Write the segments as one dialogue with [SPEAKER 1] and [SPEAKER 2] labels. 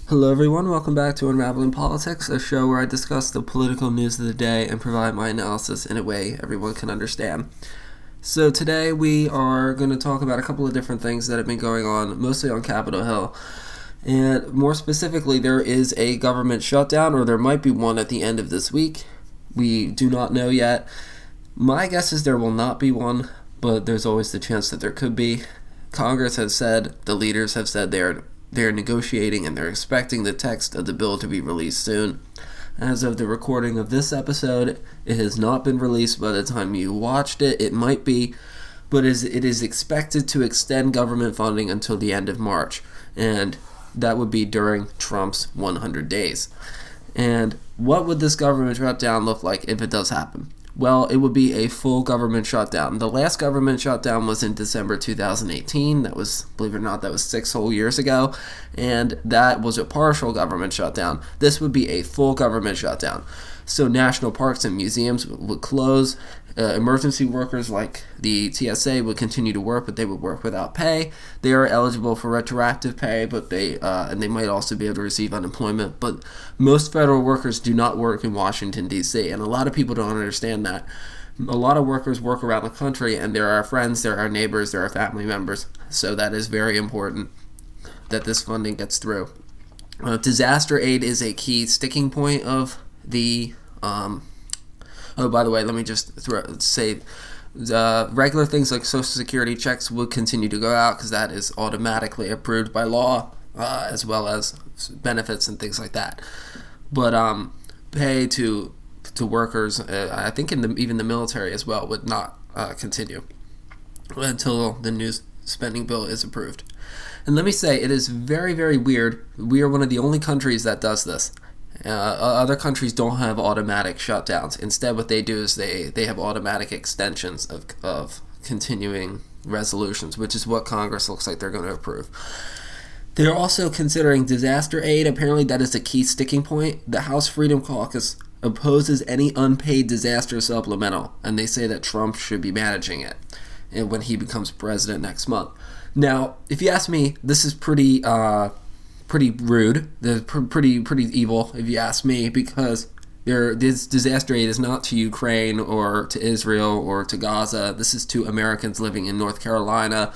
[SPEAKER 1] Hello everyone, welcome back to Unraveling Politics, a show where I discuss the political news of the day and provide my analysis in a way everyone can understand. So today we are going to talk about a couple of different things that have been going on, mostly on Capitol Hill. And more specifically, there is a government shutdown, or there might be one at the end of this week. We do not know yet. My guess is there will not be one, but there's always the chance that there could be. Congress has said, the leaders have said they're negotiating and they're expecting the text of the bill to be released soon. As of the recording of this episode, it has not been released by the time you watched it. It might be, but it is expected to extend government funding until the end of March, and that would be during Trump's 100 days. And what would this government shutdown look like if it does happen? Well, it would be a full government shutdown. The last government shutdown was in December 2018. That was, believe it or not, that was 6 whole years ago. And that was a partial government shutdown. This would be a full government shutdown. So national parks and museums would close. Emergency workers like the TSA would continue to work, but they would work without pay. They are eligible for retroactive pay, but they might also be able to receive unemployment. But most federal workers do not work in Washington, D.C., and a lot of people don't understand that. A lot of workers work around the country, and there are friends, there are neighbors, there are family members. So that is very important that this funding gets through. Disaster aid is a key sticking point of the Oh, by the way, let me just say regular things like Social Security checks will continue to go out because that is automatically approved by law, as well as benefits and things like that. But pay to workers, I think even the military as well, would not continue until the new spending bill is approved. And let me say, it is very, very weird. We are one of the only countries that does this. Other countries don't have automatic shutdowns. Instead, what they do is they have automatic extensions of continuing resolutions, which is what Congress looks like they're going to approve. They're also considering disaster aid. Apparently, that is a key sticking point. The House Freedom Caucus opposes any unpaid disaster supplemental, and they say that Trump should be managing it when he becomes president next month. Now, if you ask me, this is pretty rude. They're pretty evil, if you ask me, because this disaster aid is not to Ukraine or to Israel or to Gaza. This is to Americans living in North Carolina,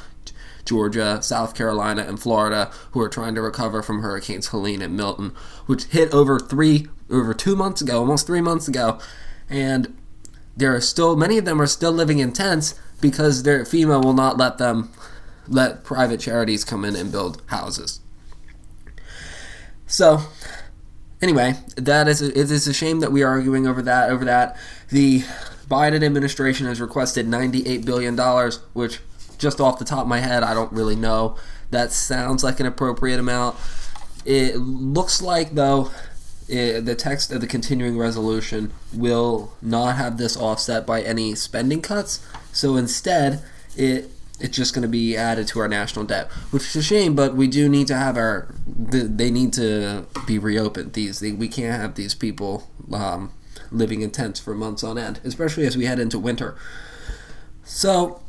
[SPEAKER 1] Georgia, South Carolina, and Florida who are trying to recover from Hurricanes Helene and Milton, which hit over 2 months ago, almost 3 months ago, and many of them are still living in tents because their FEMA will not let private charities come in and build houses. So, anyway, it is a shame that we are arguing over that. The Biden administration has requested $98 billion, which, just off the top of my head, I don't really know. That sounds like an appropriate amount. It looks like, though, the text of the continuing resolution will not have this offset by any spending cuts. So instead, it's just going to be added to our national debt, which is a shame, but we do need to have they need to be reopened. We can't have these people living in tents for months on end, especially as we head into winter. So,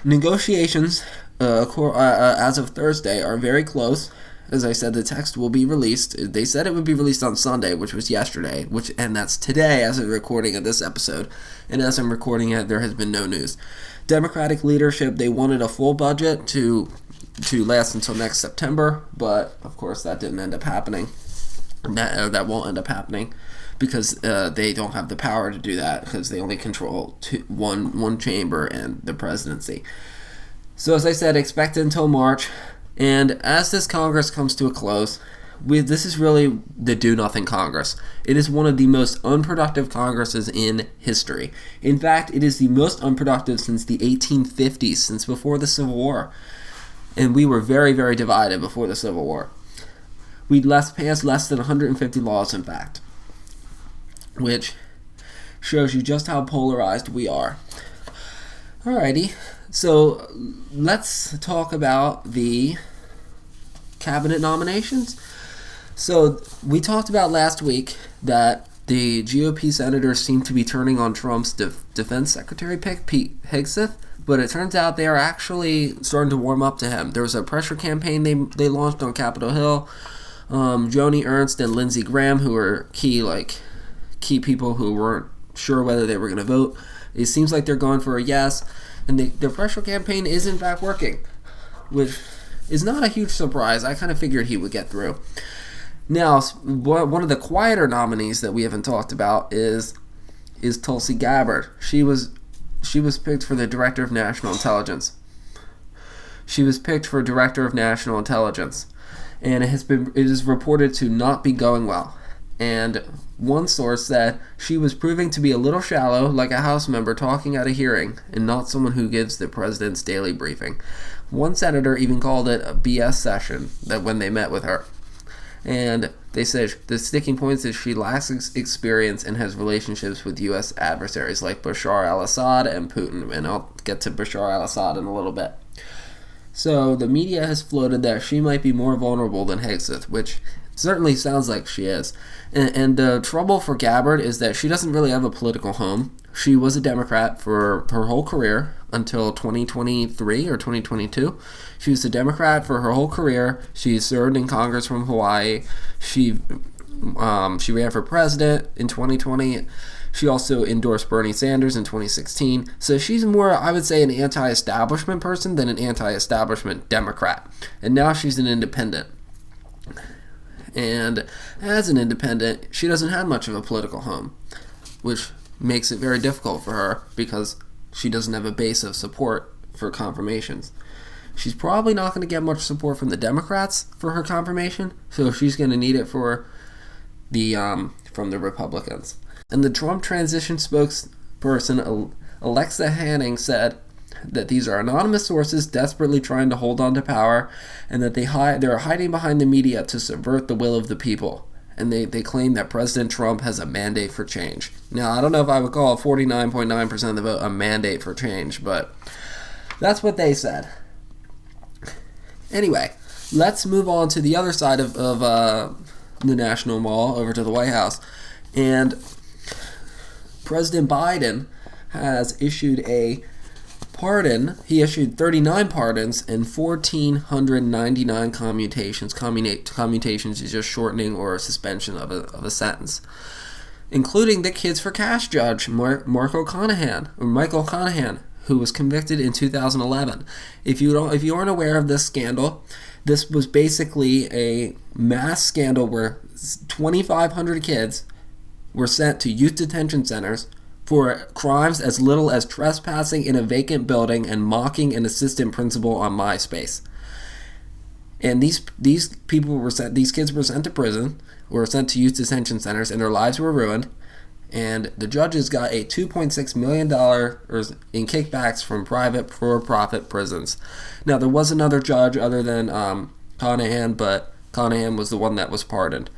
[SPEAKER 1] negotiations, as of Thursday, are very close. As I said, the text will be released. They said it would be released on Sunday, which was yesterday, and that's today as of the recording of this episode. And as I'm recording it, there has been no news. Democratic leadership, they wanted a full budget to last until next September, but of course that didn't end up happening. That won't end up happening because they don't have the power to do that because they only control one chamber and the presidency. So as I said, expect it until March. And as this Congress comes to a close, this is really the do-nothing Congress. It is one of the most unproductive Congresses in history. In fact, it is the most unproductive since the 1850s, since before the Civil War. And we were very, very divided before the Civil War. We'd passed less than 150 laws, in fact, which shows you just how polarized we are. Alrighty. So let's talk about the cabinet nominations. So we talked about last week that the GOP senators seem to be turning on Trump's defense secretary pick, Pete Hegseth, but it turns out they are actually starting to warm up to him. There was a pressure campaign they launched on Capitol Hill Joni Ernst and Lindsey Graham, who were key people who weren't sure whether they were going to vote. It seems like they're going for a yes, and the pressure campaign is in fact working, which is not a huge surprise. I kind of figured he would get through. Now, one of the quieter nominees that we haven't talked about is Tulsi Gabbard. She was picked for the Director of National Intelligence. And it is reported to not be going well. And one source said she was proving to be a little shallow, like a House member talking at a hearing, and not someone who gives the president's daily briefing. One senator even called it a BS session when they met with her. And they said the sticking points is she lacks experience and has relationships with U.S. adversaries like Bashar al-Assad and Putin. And I'll get to Bashar al-Assad in a little bit. So the media has floated that she might be more vulnerable than Hegseth, which certainly sounds like she is. And the trouble for Gabbard is that she doesn't really have a political home. She was a Democrat for her whole career until 2023 or 2022. She was a Democrat for her whole career. She served in Congress from Hawaii. She ran for president in 2020. She also endorsed Bernie Sanders in 2016. So she's more, I would say, an anti-establishment person than an anti-establishment Democrat. And now she's an independent. And as an independent, she doesn't have much of a political home, which makes it very difficult for her because she doesn't have a base of support for confirmations. She's probably not going to get much support from the Democrats for her confirmation, so she's going to need it from the Republicans. And the Trump transition spokesperson Alexa Hanning said that these are anonymous sources desperately trying to hold on to power, and that they're hiding behind the media to subvert the will of the people. And they claim that President Trump has a mandate for change. Now, I don't know if I would call 49.9% of the vote a mandate for change, but that's what they said. Anyway, let's move on to the other side of the National Mall, over to the White House. And President Biden has issued a pardon. He issued 39 pardons and 1,499 commutations. Commutations is just shortening or suspension of a sentence, including the Kids for Cash judge Michael Conahan, who was convicted in 2011. If you aren't aware of this scandal, this was basically a mass scandal where 2,500 kids were sent to youth detention centers for crimes as little as trespassing in a vacant building and mocking an assistant principal on MySpace. And these kids were sent to prison, were sent to youth detention centers, and their lives were ruined. And the judges got a $2.6 million in kickbacks from private for-profit prisons. Now, there was another judge other than Conahan, but Conahan was the one that was pardoned.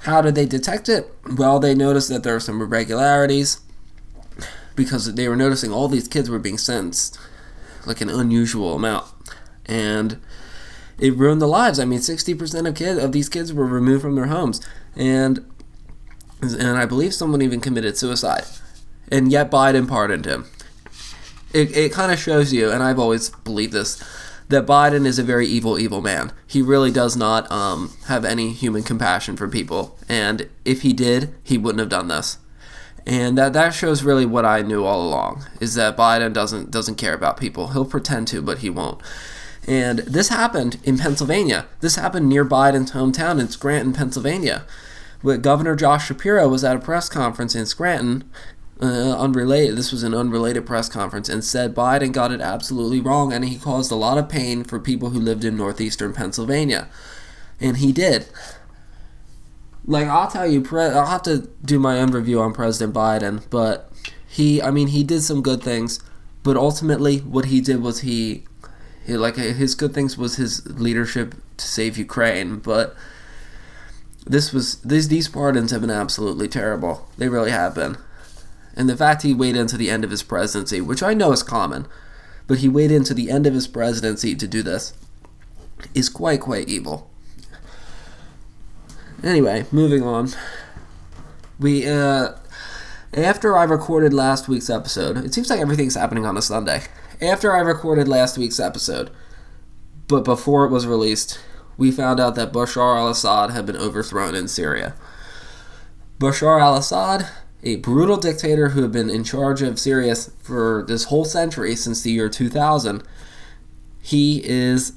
[SPEAKER 1] How did they detect it? Well, they noticed that there were some irregularities because they were noticing all these kids were being sentenced like an unusual amount. And it ruined the lives. I mean, 60% of these kids were removed from their homes. And I believe someone even committed suicide. And yet Biden pardoned him. It kind of shows you, and I've always believed this, that Biden is a very evil man. He really does not have any human compassion for people. And if he did, he wouldn't have done this. And that shows really what I knew all along, is that Biden doesn't care about people. He'll pretend to, but he won't. And this happened in Pennsylvania. This happened near Biden's hometown in Scranton, Pennsylvania. Governor Josh Shapiro was at a press conference in Scranton, this was an unrelated press conference, and said Biden got it absolutely wrong, and he caused a lot of pain for people who lived in northeastern Pennsylvania. And he did. I'll tell you, I'll have to do my own review on President Biden, but he did some good things, but ultimately what he did was his good things was his leadership to save Ukraine, but these pardons have been absolutely terrible. They really have been. And the fact he waited until the end of his presidency, which I know is common, but he waited until the end of his presidency to do this, is quite evil. Anyway, moving on. After I recorded last week's episode, it seems like everything's happening on a Sunday. After I recorded last week's episode, but before it was released, we found out that Bashar al-Assad had been overthrown in Syria. Bashar al-Assad, a brutal dictator who had been in charge of Syria for this whole century, since the year 2000, he is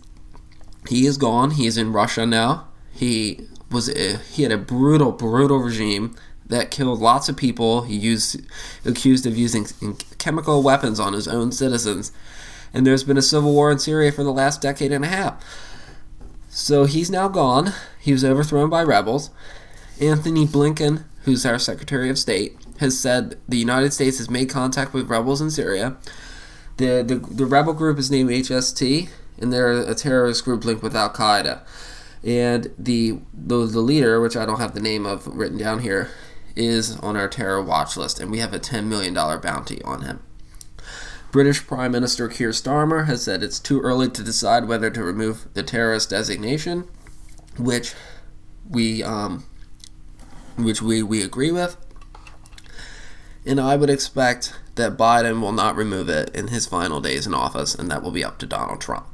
[SPEAKER 1] gone. He's in Russia now. He had a brutal regime that killed lots of people. He accused of using chemical weapons on his own citizens. And there's been a civil war in Syria for the last decade and a half. So he's now gone. He was overthrown by rebels. Anthony Blinken, who's our Secretary of State, has said the United States has made contact with rebels in Syria. The rebel group is named HST, and they're a terrorist group linked with Al-Qaeda. And the leader, which I don't have the name of written down here, is on our terror watch list, and we have a $10 million bounty on him. British Prime Minister Keir Starmer has said it's too early to decide whether to remove the terrorist designation, which we agree with. And I would expect that Biden will not remove it in his final days in office, and that will be up to Donald Trump.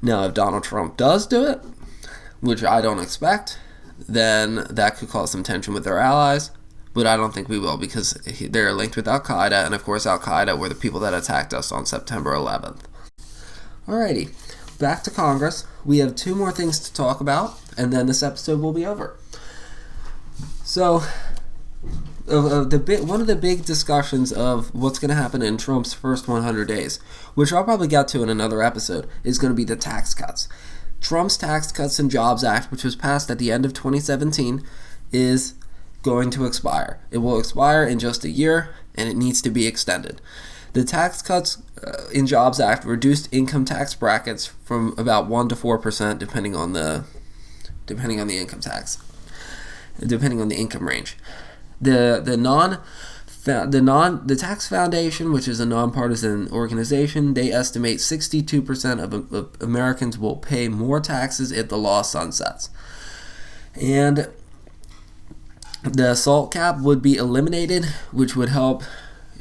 [SPEAKER 1] Now, if Donald Trump does do it, which I don't expect, then that could cause some tension with their allies. But I don't think we will, because they're linked with Al-Qaeda, and of course Al-Qaeda were the people that attacked us on September 11th. Alrighty, back to Congress. We have 2 more things to talk about, and then this episode will be over. So, one of the big discussions of what's going to happen in Trump's first 100 days, which I'll probably get to in another episode, is going to be the tax cuts. Trump's Tax Cuts and Jobs Act, which was passed at the end of 2017, is going to expire. It will expire in just a year, and it needs to be extended. The Tax Cuts in Jobs Act reduced income tax brackets from about 1% to 4%, depending on the income tax, depending on the income range. The Tax Foundation, which is a nonpartisan organization, they estimate 62% of Americans will pay more taxes if the law sunsets. And the SALT cap would be eliminated, which would help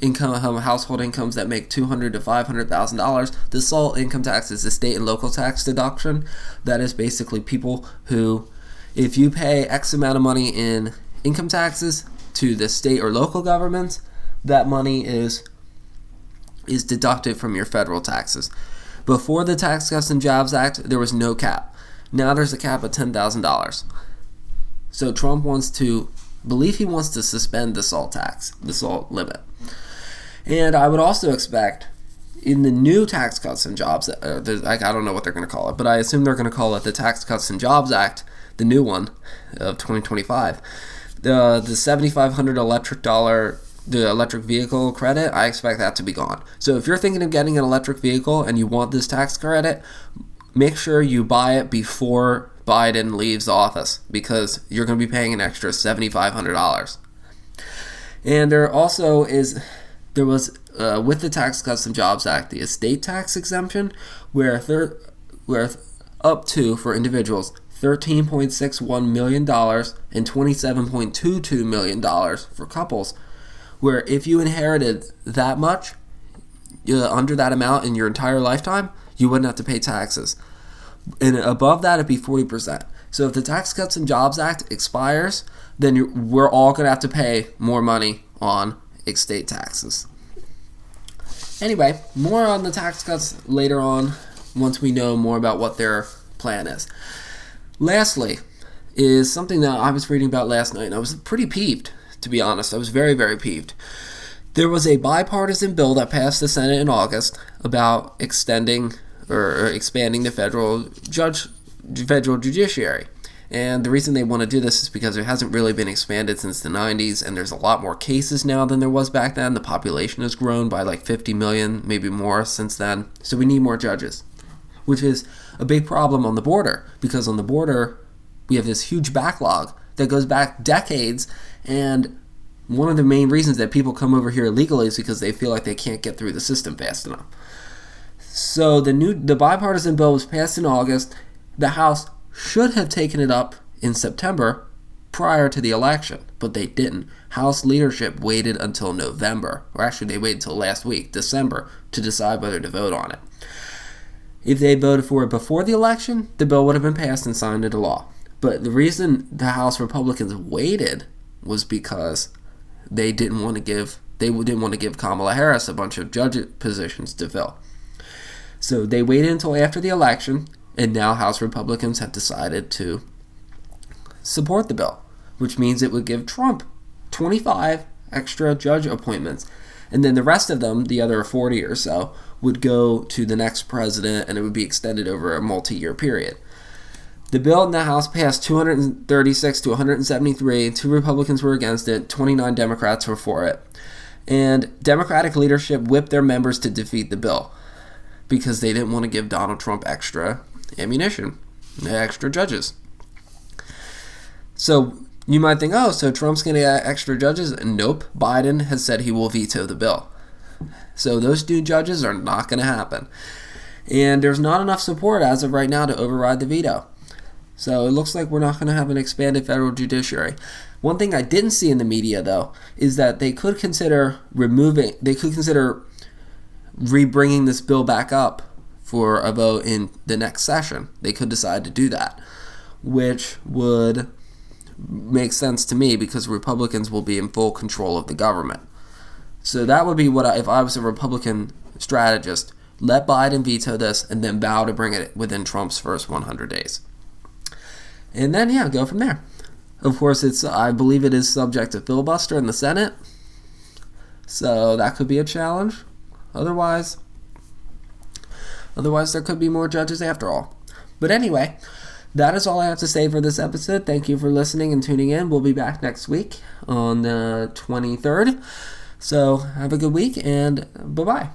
[SPEAKER 1] household incomes that make $200,000 to $500,000. The SALT income tax is the state and local tax deduction. That is basically people who, if you pay X amount of money in income taxes to the state or local governments, that money is deducted from your federal taxes. Before the Tax Cuts and Jobs Act, there was no cap. Now there's a cap of $10,000. So Trump wants to suspend the SALT tax, the SALT limit. And I would also expect in the new Tax Cuts and Jobs, I don't know what they're going to call it, but I assume they're going to call it the Tax Cuts and Jobs Act, the new one of 2025. The $7,500 the electric vehicle credit, I expect that to be gone. So if you're thinking of getting an electric vehicle and you want this tax credit, make sure you buy it before Biden leaves office, because you're going to be paying an extra $7,500. And there was with the Tax Cuts and Jobs Act, the estate tax exemption, where up to, for individuals, $13.61 million and $27.22 million for couples, where if you inherited that much, under that amount in your entire lifetime, you wouldn't have to pay taxes. And above that, it'd be 40%. So if the Tax Cuts and Jobs Act expires, then we're all going to have to pay more money on estate taxes. Anyway, more on the tax cuts later on, once we know more about what their plan is. Lastly, is something that I was reading about last night, and I was pretty peeved, to be honest. I was very, very peeved. There was a bipartisan bill that passed the Senate in August about extending or expanding the federal judiciary. And the reason they want to do this is because it hasn't really been expanded since the 90s, and there's a lot more cases now than there was back then. The population has grown by like 50 million, maybe more since then. So we need more judges, which is a big problem on the border, because on the border we have this huge backlog that goes back decades, and one of the main reasons that people come over here illegally is because they feel like they can't get through the system fast enough. So the bipartisan bill was passed in August. The House should have taken it up in September prior to the election, but they didn't. House leadership waited until November, or actually they waited until last week, December, to decide whether to vote on it. If they voted for it before the election, the bill would have been passed and signed into law. But the reason the House Republicans waited was because they didn't want to give Kamala Harris a bunch of judge positions to fill. So they waited until after the election, and now House Republicans have decided to support the bill, which means it would give Trump 25 extra judge appointments. And then the rest of them, the other 40 or so, would go to the next president, and it would be extended over a multi-year period. The bill in the House passed 236 to 173. 2 Republicans were against it. 29 Democrats were for it. And Democratic leadership whipped their members to defeat the bill because they didn't want to give Donald Trump extra ammunition, extra judges. So you might think, oh, so Trump's going to get extra judges? Nope. Biden has said he will veto the bill. So those 2 judges are not going to happen. And there's not enough support as of right now to override the veto. So it looks like we're not going to have an expanded federal judiciary. One thing I didn't see in the media, though, is that they could consider re-bringing this bill back up for a vote in the next session. They could decide to do that, which would make sense to me because Republicans will be in full control of the government. So that would be if I was a Republican strategist, let Biden veto this and then vow to bring it within Trump's first 100 days. And then, go from there. Of course, I believe it is subject to filibuster in the Senate, so that could be a challenge. Otherwise, there could be more judges after all. But anyway, that is all I have to say for this episode. Thank you for listening and tuning in. We'll be back next week on the 23rd. So have a good week, and bye-bye.